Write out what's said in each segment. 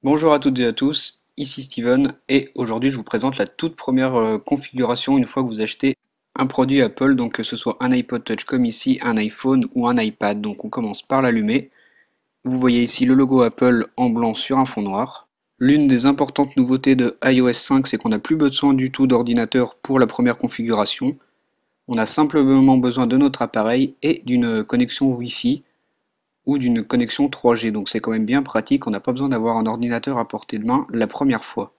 Bonjour à toutes et à tous, ici Steven et aujourd'hui je vous présente la toute première configuration une fois que vous achetez un produit Apple, donc que ce soit un iPod Touch comme ici, un iPhone ou un iPad. Donc on commence par l'allumer. Vous voyez ici le logo Apple en blanc sur un fond noir. L'une des importantes nouveautés de iOS 5, c'est qu'on n'a plus besoin du tout d'ordinateur pour la première configuration. On a simplement besoin de notre appareil et d'une connexion Wi-Fi ou d'une connexion 3G, donc c'est quand même bien pratique, on n'a pas besoin d'avoir un ordinateur à portée de main la première fois.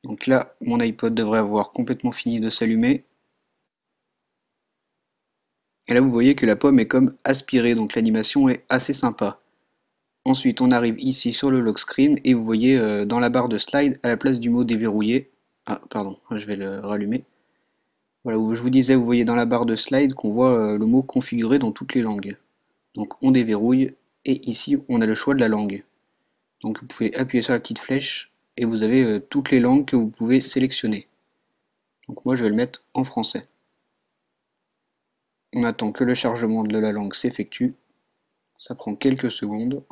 Donc là, mon iPod devrait avoir complètement fini de s'allumer. Et là, vous voyez que la pomme est comme aspirée, donc l'animation est assez sympa. Ensuite, on arrive ici sur le lock screen et vous voyez dans la barre de slide, à la place du mot déverrouillé, ah pardon, je vais le rallumer. Voilà, je vous disais, vous voyez dans la barre de slide qu'on voit le mot configuré dans toutes les langues. Donc on déverrouille et ici on a le choix de la langue. Donc vous pouvez appuyer sur la petite flèche et vous avez toutes les langues que vous pouvez sélectionner. Donc moi je vais le mettre en français. On attend que le chargement de la langue s'effectue. Ça prend quelques secondes.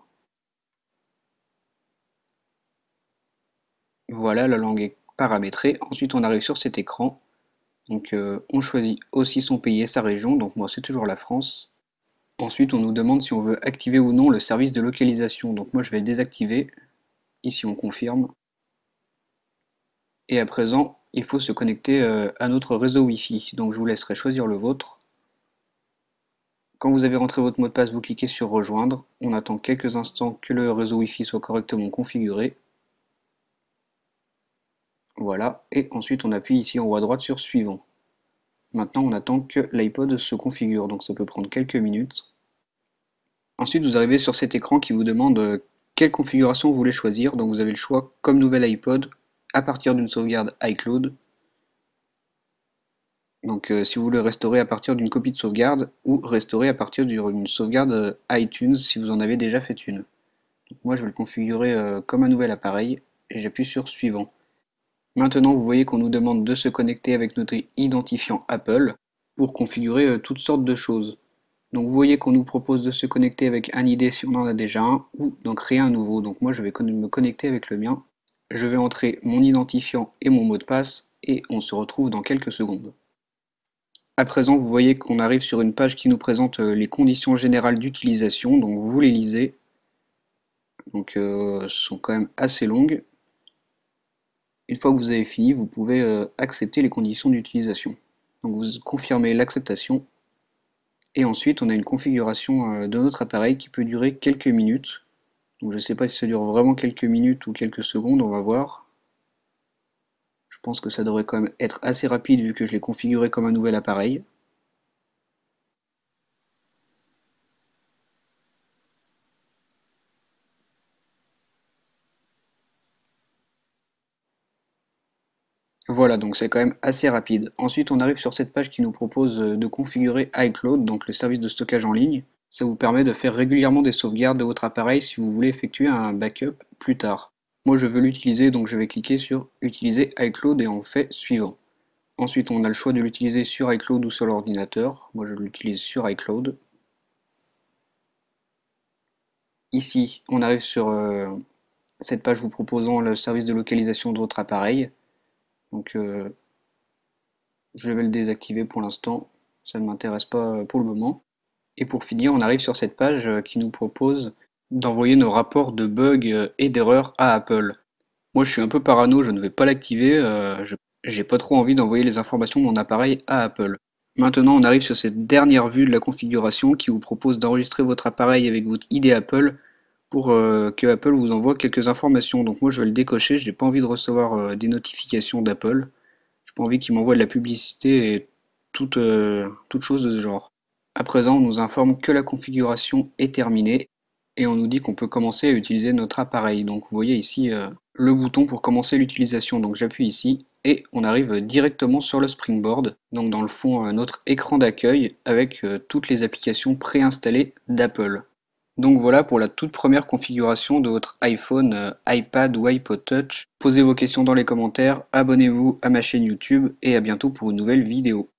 Voilà, la langue est paramétrée. Ensuite on arrive sur cet écran. Donc on choisit aussi son pays et sa région. Donc moi c'est toujours la France. Ensuite on nous demande si on veut activer ou non le service de localisation. Donc moi je vais le désactiver. Ici on confirme. Et à présent, il faut se connecter à notre réseau Wi-Fi. Donc je vous laisserai choisir le vôtre. Quand vous avez rentré votre mot de passe, vous cliquez sur rejoindre. On attend quelques instants que le réseau Wi-Fi soit correctement configuré. Voilà. Et ensuite on appuie ici en haut à droite sur suivant. Maintenant on attend que l'iPod se configure, donc ça peut prendre quelques minutes. Ensuite vous arrivez sur cet écran qui vous demande quelle configuration vous voulez choisir. Donc vous avez le choix comme nouvel iPod à partir d'une sauvegarde iCloud. Donc si vous voulez restaurer à partir d'une copie de sauvegarde ou restaurer à partir d'une sauvegarde iTunes si vous en avez déjà fait une. Donc moi je vais le configurer comme un nouvel appareil et j'appuie sur suivant. Maintenant vous voyez qu'on nous demande de se connecter avec notre identifiant Apple pour configurer toutes sortes de choses. Donc vous voyez qu'on nous propose de se connecter avec un ID si on en a déjà un ou d'en créer un nouveau. Donc moi je vais me connecter avec le mien. Je vais entrer mon identifiant et mon mot de passe et on se retrouve dans quelques secondes. À présent, vous voyez qu'on arrive sur une page qui nous présente les conditions générales d'utilisation, donc vous les lisez. Donc sont quand même assez longues. Une fois que vous avez fini, vous pouvez accepter les conditions d'utilisation. Donc vous confirmez l'acceptation et ensuite on a une configuration de notre appareil qui peut durer quelques minutes. Donc je ne sais pas si ça dure vraiment quelques minutes ou quelques secondes, on va voir. Je pense que ça devrait quand même être assez rapide vu que je l'ai configuré comme un nouvel appareil. Voilà, donc c'est quand même assez rapide. Ensuite, on arrive sur cette page qui nous propose de configurer iCloud, donc le service de stockage en ligne. Ça vous permet de faire régulièrement des sauvegardes de votre appareil si vous voulez effectuer un backup plus tard. Moi, je veux l'utiliser, donc je vais cliquer sur Utiliser iCloud et on fait suivant. Ensuite, on a le choix de l'utiliser sur iCloud ou sur l'ordinateur. Moi, je l'utilise sur iCloud. Ici, on arrive sur cette page vous proposant le service de localisation de votre appareil. Donc, je vais le désactiver pour l'instant, ça ne m'intéresse pas pour le moment. Et pour finir, on arrive sur cette page qui nous propose d'envoyer nos rapports de bugs et d'erreurs à Apple. Moi je suis un peu parano, je ne vais pas l'activer, j'ai pas trop envie d'envoyer les informations de mon appareil à Apple. Maintenant on arrive sur cette dernière vue de la configuration qui vous propose d'enregistrer votre appareil avec votre ID Apple pour que Apple vous envoie quelques informations. Donc moi je vais le décocher, je n'ai pas envie de recevoir des notifications d'Apple. J'ai pas envie qu'ils m'envoient de la publicité et toute chose de ce genre. À présent, on nous informe que la configuration est terminée et on nous dit qu'on peut commencer à utiliser notre appareil. Donc vous voyez ici le bouton pour commencer l'utilisation. Donc j'appuie ici et on arrive directement sur le Springboard. Donc dans le fond, notre écran d'accueil avec toutes les applications préinstallées d'Apple. Donc voilà pour la toute première configuration de votre iPhone, iPad ou iPod Touch. Posez vos questions dans les commentaires, abonnez-vous à ma chaîne YouTube et à bientôt pour une nouvelle vidéo.